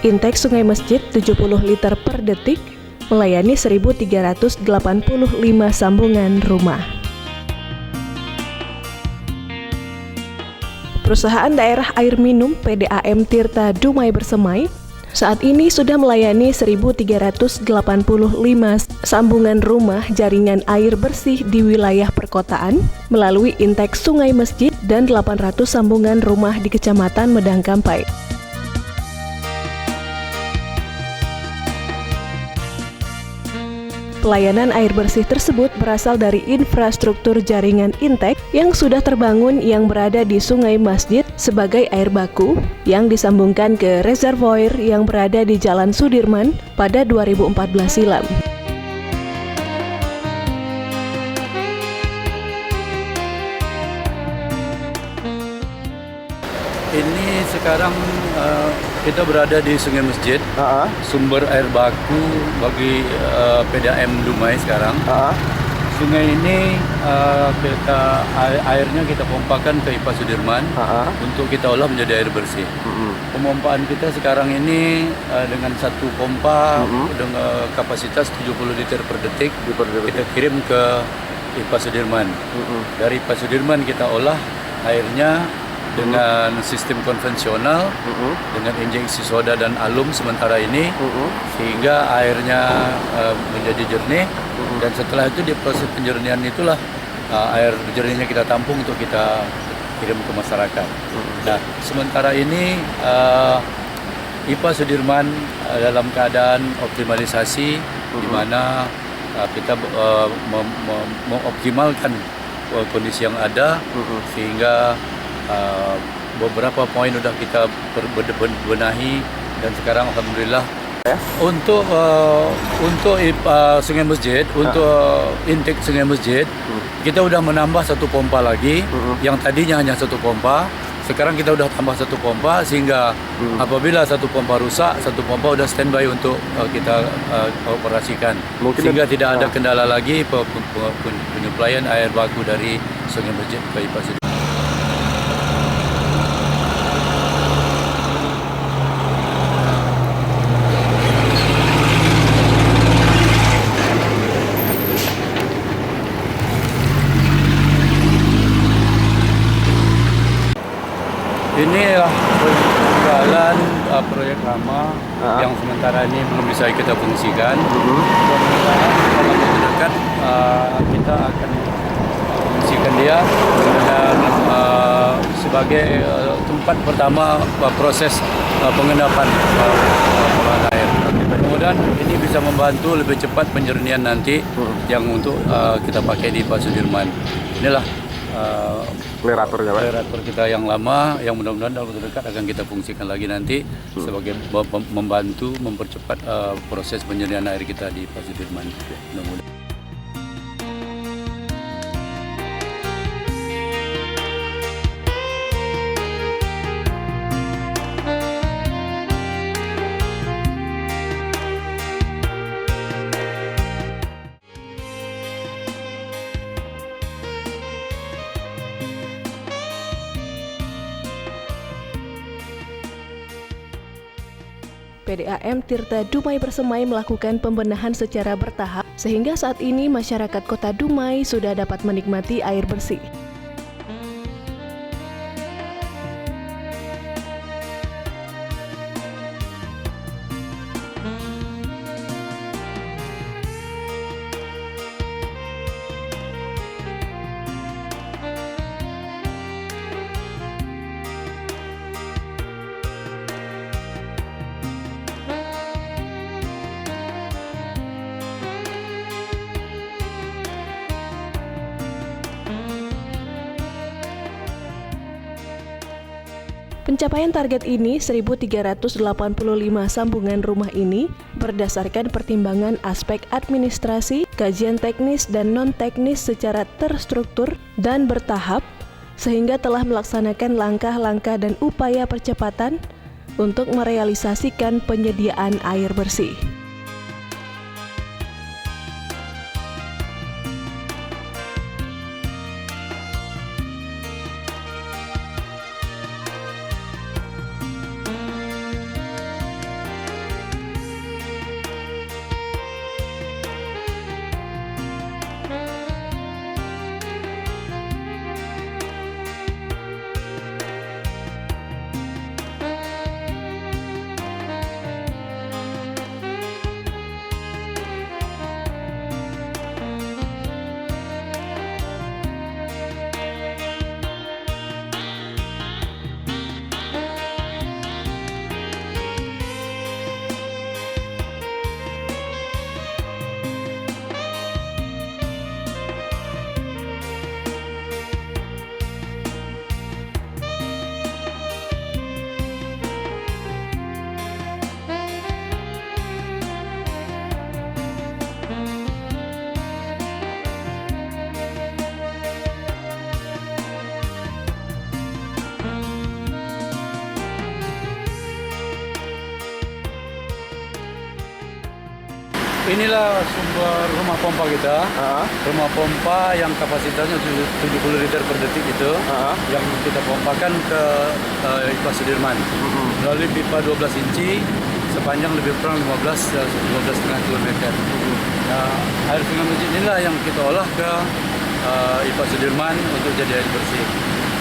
Intake Sungai Masjid 70 liter per detik, melayani 1.385 sambungan rumah. Perusahaan Daerah Air Minum PDAM Tirta Dumai Bersemai saat ini sudah melayani 1.385 sambungan rumah jaringan air bersih di wilayah perkotaan melalui intake Sungai Masjid dan 800 sambungan rumah di Kecamatan Medang Kampai. Pelayanan air bersih tersebut berasal dari infrastruktur jaringan intake yang sudah terbangun yang berada di Sungai Masjid sebagai air baku yang disambungkan ke reservoir yang berada di Jalan Sudirman pada 2014 silam. Ini sekarang kita berada di Sungai Masjid, sumber air baku bagi PDAM Dumai sekarang. Sungai ini airnya kita pompakan ke IPA Sudirman untuk kita olah menjadi air bersih. Pemompaan kita sekarang ini dengan satu pompa dengan kapasitas 70 liter per detik, kita kirim ke IPA Sudirman. Dari IPA Sudirman kita olah airnya dengan sistem konvensional, dengan injeksi soda dan alum sementara ini, sehingga airnya menjadi jernih, dan setelah itu di proses penjernihan itulah air jernihnya kita tampung untuk kita kirim ke masyarakat. Nah, sementara ini IPA Sudirman dalam keadaan optimalisasi, di mana kita mengoptimalkan kondisi yang ada, sehingga beberapa poin sudah kita benahi, dan sekarang alhamdulillah untuk Sungai Masjid, untuk intake Sungai Masjid, kita sudah menambah satu pompa lagi. Yang tadinya hanya satu pompa, sekarang kita sudah tambah satu pompa, sehingga apabila satu pompa rusak, satu pompa sudah standby untuk kita operasikan. Sehingga tidak ada kendala lagi penyuplaian air baku dari Sungai Masjid ke IPA Sudirman. Inilah jalan proyek lama yang sementara ini belum bisa kita fungsikan. Mudah-mudahan dalam waktu dekat kita akan fungsikan dia, dan sebagai tempat pertama proses pengendapan pengolahan air. Mudah-mudahan ini bisa membantu lebih cepat penjernihan nanti yang untuk kita pakai di IPA Sudirman. Inilah klerator kita yang lama, yang mudah-mudahan dalam waktu dekat akan kita fungsikan lagi nanti sebagai membantu mempercepat proses penjernihan air kita di IPA Sudirman. Mudah-mudahan. PDAM Tirta Dumai Bersemai melakukan pembenahan secara bertahap, sehingga saat ini masyarakat Kota Dumai sudah dapat menikmati air bersih. Pencapaian target ini 1.385 sambungan rumah ini berdasarkan pertimbangan aspek administrasi, kajian teknis dan non-teknis secara terstruktur dan bertahap, sehingga telah melaksanakan langkah-langkah dan upaya percepatan untuk merealisasikan penyediaan air bersih. Inilah sumber rumah pompa kita. Rumah pompa yang kapasitasnya 70 liter per detik itu, yang kita pompakan ke IPA Sudirman. Melalui pipa 12 inci sepanjang lebih kurang 15,5 km. Nah, air Sungai Masjid inilah yang kita olah ke IPA Sudirman untuk jadi air bersih.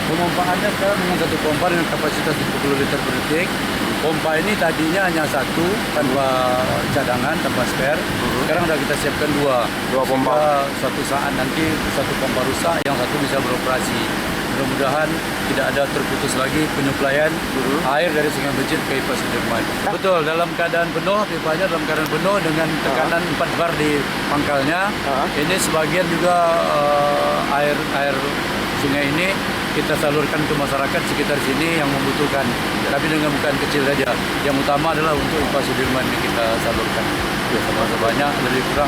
Pemompaannya sekarang dengan satu pompa dengan kapasitas 70 liter per detik. Pompa ini tadinya hanya satu tanpa cadangan, tanpa spare. Sekarang sudah kita siapkan dua pompa. Suatu saat nanti satu pompa rusak, yang satu bisa beroperasi. Mudah-mudahan tidak ada terputus lagi penyuplaian air dari Sungai Masjid ke IPA Sudirman. Betul, dalam keadaan penuh, pipanya dalam keadaan penuh dengan tekanan 4 bar di pangkalnya. Ini sebagian juga air sungai ini kita salurkan ke masyarakat sekitar sini yang membutuhkan, tapi dengan bukan kecil saja. Yang utama adalah untuk IPA Sudirman yang kita salurkan. Sebanyak lebih kurang.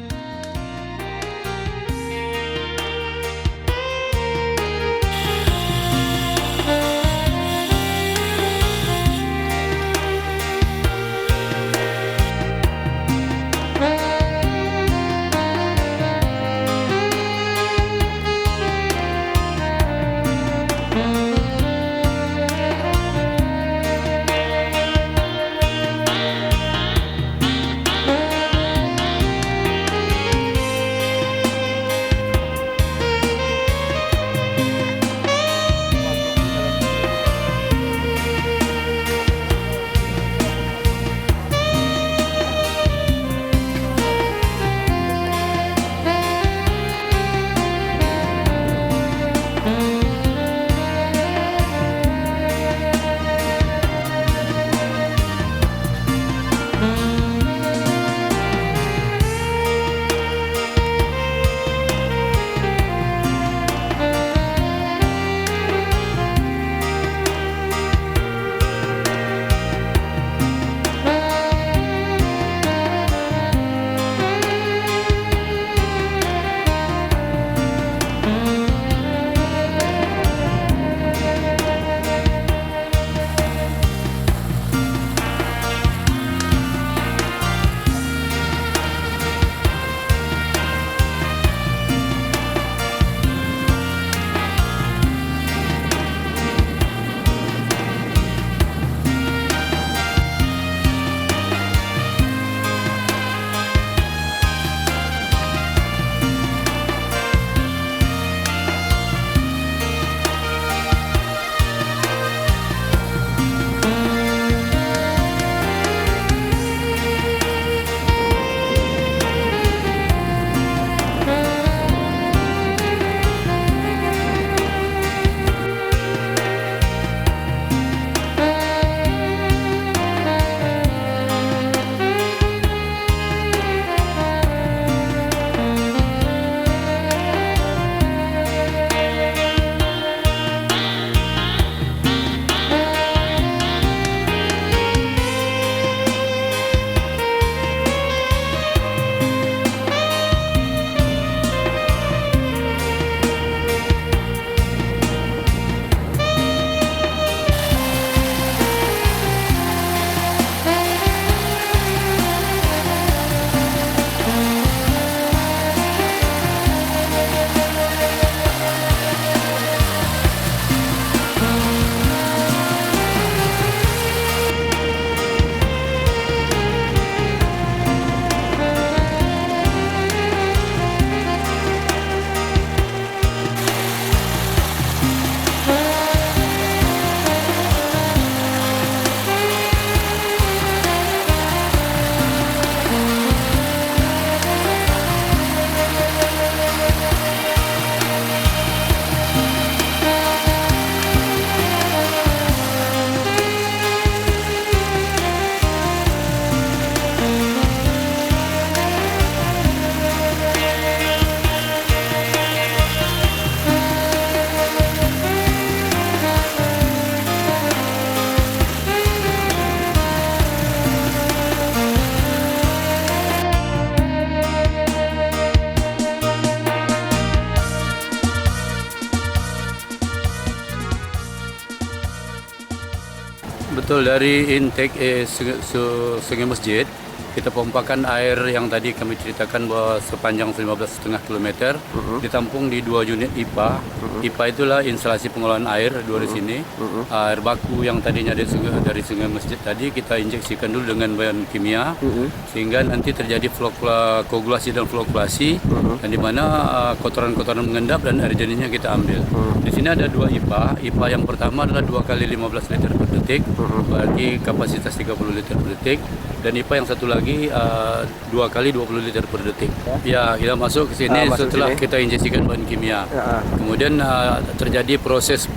Betul, dari intake Sungai Masjid kita pompakan air yang tadi kami ceritakan bahwa sepanjang 15,5 km ditampung di 2 unit IPA. IPA itulah instalasi pengolahan air dua di sini. Air baku yang tadinya dari sungai masjid tadi kita injeksikan dulu dengan bahan kimia sehingga nanti terjadi koagulasi dan flokkulasi dan di mana kotoran-kotoran mengendap dan air jernihnya kita ambil. Di sini ada 2 IPA. IPA yang pertama adalah 2 kali 15 liter per detik, berarti kapasitas 30 liter per detik. Dan IPA yang satu lagi 2 kali 20 liter per detik. Ya, kita masuk ke sini setelah kita injeksikan bahan kimia. Kemudian terjadi proses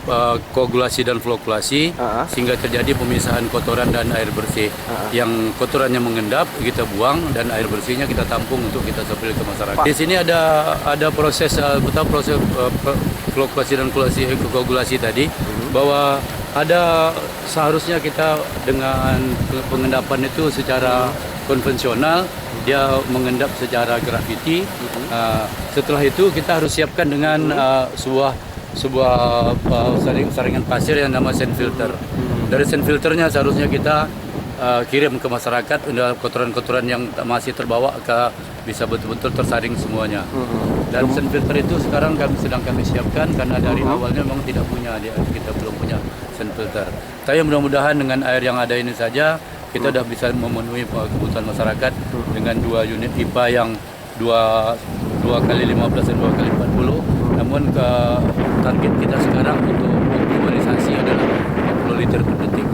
koagulasi dan flokkulasi sehingga terjadi pemisahan kotoran dan air bersih. Yang kotorannya mengendap kita buang dan air bersihnya kita tampung untuk kita supply ke masyarakat. Di sini ada proses flokkulasi dan koagulasi tadi bahwa ada seharusnya kita dengan pengendapan itu secara konvensional, dia mengendap secara grafiti. Setelah itu kita harus siapkan dengan sebuah saringan pasir yang nama sand filter. Dari sand filternya seharusnya kita kirim ke masyarakat kotoran-kotoran yang masih terbawa bisa betul-betul tersaring semuanya. Dan sand filter itu sekarang sedang kami siapkan karena dari awalnya memang tidak punya, kita belum punya sand filter. Tapi mudah-mudahan dengan air yang ada ini saja kita sudah bisa memenuhi kebutuhan masyarakat dengan 2 unit IPA yang 2 kali 15 dan 2 kali 40. Namun target kita sekarang untuk optimalisasi adalah 40 liter per detik.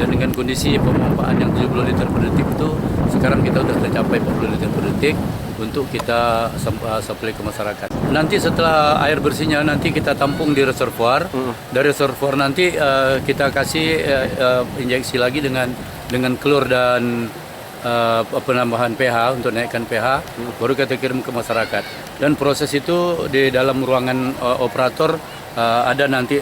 Dan dengan kondisi pemompaan yang 70 liter per detik itu sekarang kita sudah tercapai 40 liter per detik untuk kita supply ke masyarakat. Nanti setelah air bersihnya nanti kita tampung di reservoir. Dari reservoir nanti kita kasih injeksi lagi dengan klor dan penambahan pH untuk naikkan pH, baru kita kirim ke masyarakat. Dan proses itu di dalam ruangan operator ada nanti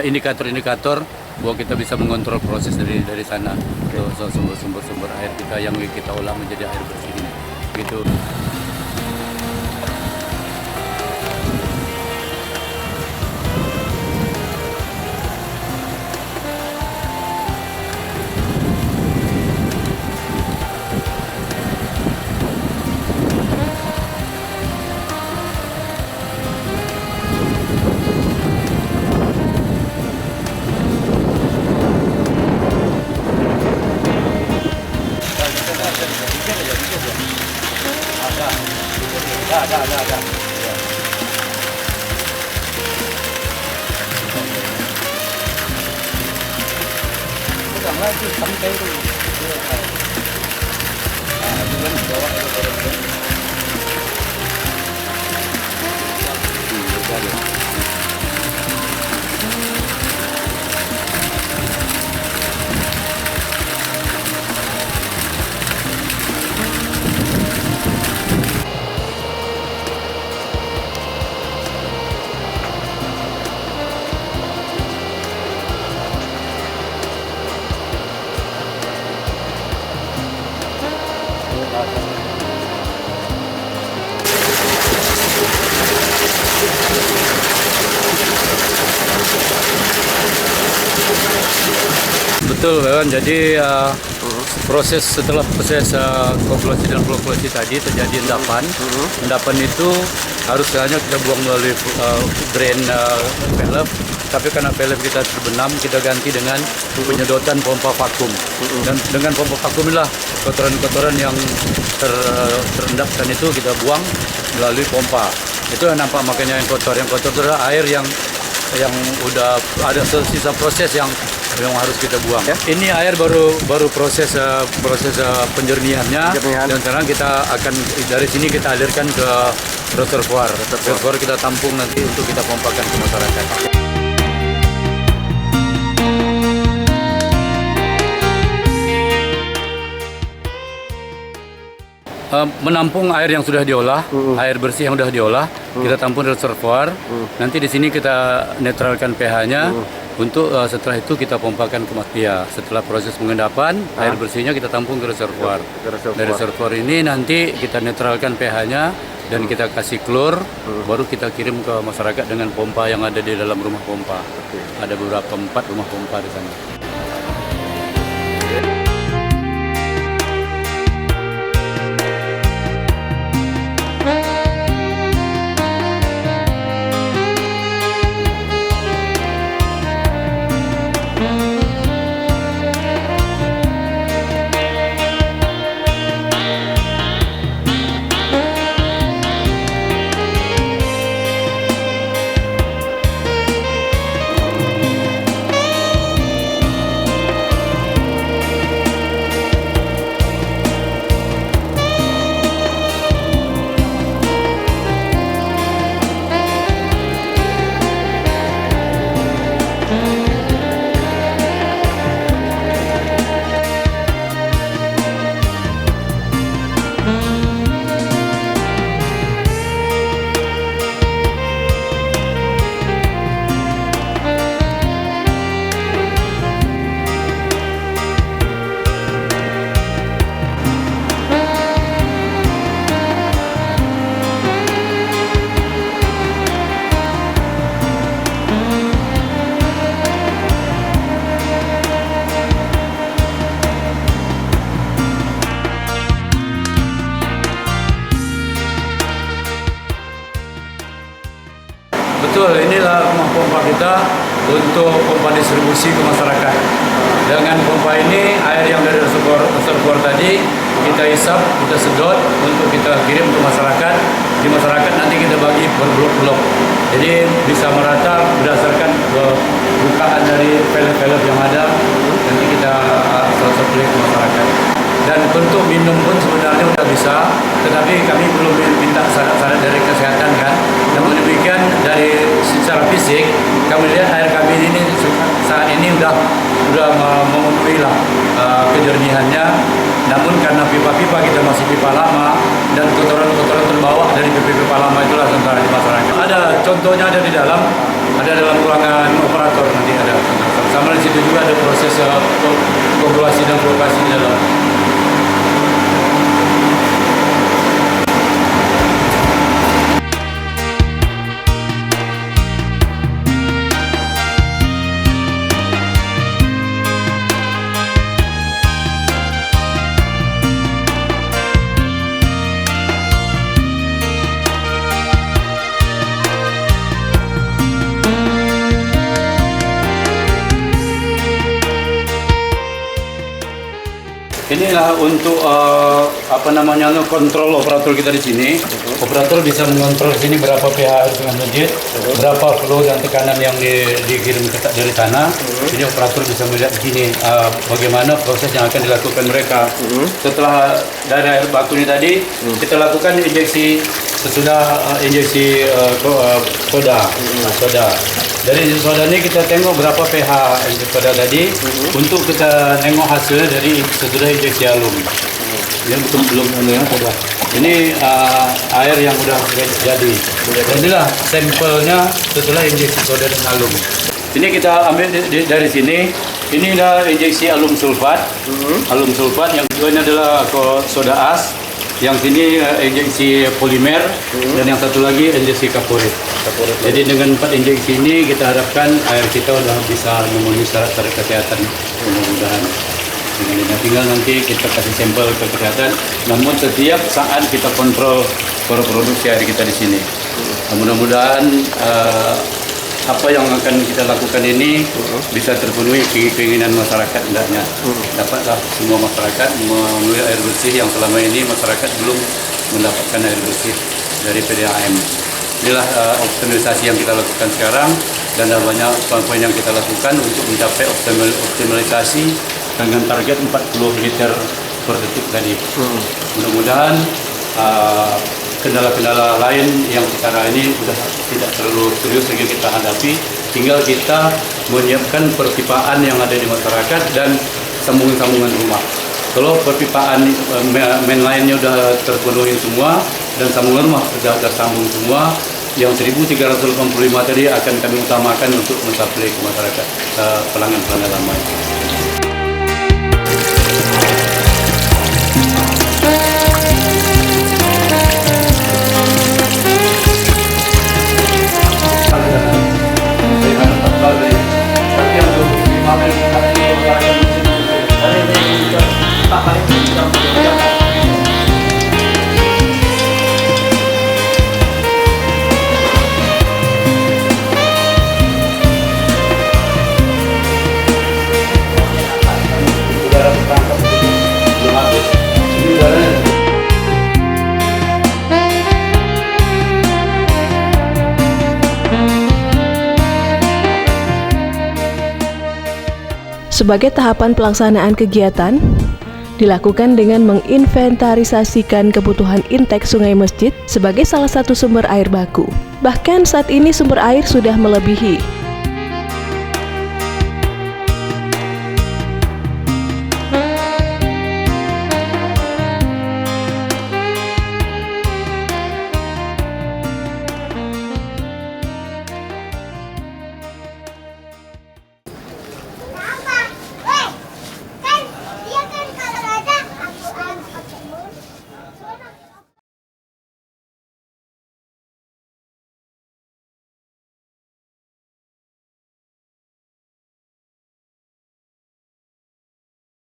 indikator-indikator bahwa kita bisa mengontrol proses dari sana. Sumber-sumber air kita yang kita olah menjadi air bersih ini. Gitu. Ada. Pegang lagi sampai itu. Betul, Bawan. Jadi setelah proses koagulasi dan flokkulasi tadi terjadi endapan. Endapan itu harusnya kita buang melalui drain valve, tapi karena valve kita terbenam, kita ganti dengan penyedotan pompa vakum. Dan dengan pompa vakum inilah kotoran-kotoran yang terendapkan itu kita buang melalui pompa. Itu yang nampak makanya yang kotor itu adalah air yang udah ada sisa proses yang harus kita buang. Ya? Ini air baru proses penjernihannya. Dan sekarang kita akan dari sini kita alirkan ke reservoir. Reservoir kita tampung nanti untuk kita pompakan ke masyarakat. Menampung air yang sudah diolah, air bersih yang sudah diolah, kita tampung di reservoir. Nanti di sini kita netralkan pH-nya. Untuk setelah itu kita pompakan ke makia. Setelah proses pengendapan, air bersihnya kita tampung ke reservoir. Dari reservoir ini nanti kita netralkan pH-nya dan kita kasih klor, baru kita kirim ke masyarakat dengan pompa yang ada di dalam rumah pompa. Ada beberapa 4 rumah pompa di sana. kita untuk pompa distribusi ke masyarakat. Dengan pompa ini air yang dari reservoir tadi kita hisap, kita sedot untuk kita kirim ke masyarakat. Di masyarakat nanti kita bagi berblok-blok. Jadi bisa merata berdasarkan bukaan dari pellet-pellet yang ada. Nanti kita supply ke masyarakat. Dan untuk minum pun sebenarnya sudah bisa, tetapi kami belum minta syarat-syarat dari kesehatan kan. Namun demikian dari secara fisik kami lihat air kami ini saat ini sudah memenuhi lah kejernihannya. Namun karena pipa-pipa kita masih pipa lama dan kotoran-kotoran terbawa dari pipa-pipa lama itulah sementara di masyarakat. Ada contohnya ada di dalam ruangan operator nanti ada. Sama di situ juga ada proses koagulasi dan flokasi di dalam. Inilah untuk kontrol operator kita di sini. Operator bisa mengontrol sini berapa pH air dengan masjid, berapa flow dan tekanan yang dikirim dari tanah. Ini operator bisa melihat di sini bagaimana proses yang akan dilakukan mereka. Setelah dari air baku ini tadi, kita lakukan injeksi sesudah injeksi soda. Dari soda ini kita tengok berapa pH soda tadi untuk kita tengok hasil dari sesudah injeksi alum. Ini belum soda. Ini air yang sudah jadi. Inilah sampelnya setelah injeksi soda dan alum. Ini kita ambil dari sini. Ini adalah injeksi alum sulfat. Alum sulfat yang kedua ini adalah soda as. Yang sini injeksi polimer dan yang satu lagi injeksi kaporit. Jadi dengan 4 injeksi ini kita harapkan air kita sudah bisa memenuhi syarat-syarat kesehatan. Mudah-mudahan. Tinggal nanti kita kasih sampel ke kesehatan. Namun setiap saat kita kontrol produksi air kita di sini. Mudah-mudahan apa yang akan kita lakukan ini bisa terpenuhi keinginan masyarakat hendaknya. Dapatlah semua masyarakat memenuhi air bersih yang selama ini masyarakat belum mendapatkan air bersih dari PDAM. Inilah optimalisasi yang kita lakukan sekarang dan ada banyak poin-poin yang kita lakukan untuk mencapai optimalisasi dengan target 40 liter per detik tadi. Mudah-mudahan kendala-kendala lain yang sekarang ini sudah tidak terlalu serius lagi kita hadapi. Tinggal kita menyiapkan perpipaan yang ada di masyarakat dan sambungan-sambungan rumah. Kalau perpipaan main lainnya sudah terpenuhi semua dan sambungan rumah sudah tersambung semua, yang 1385 tadi akan kami utamakan untuk mensuplai ke masyarakat pelanggan-pelanggan lama. Sebagai tahapan pelaksanaan kegiatan, dilakukan dengan menginventarisasikan kebutuhan intake Sungai Masjid sebagai salah satu sumber air baku. Bahkan saat ini sumber air sudah melebihi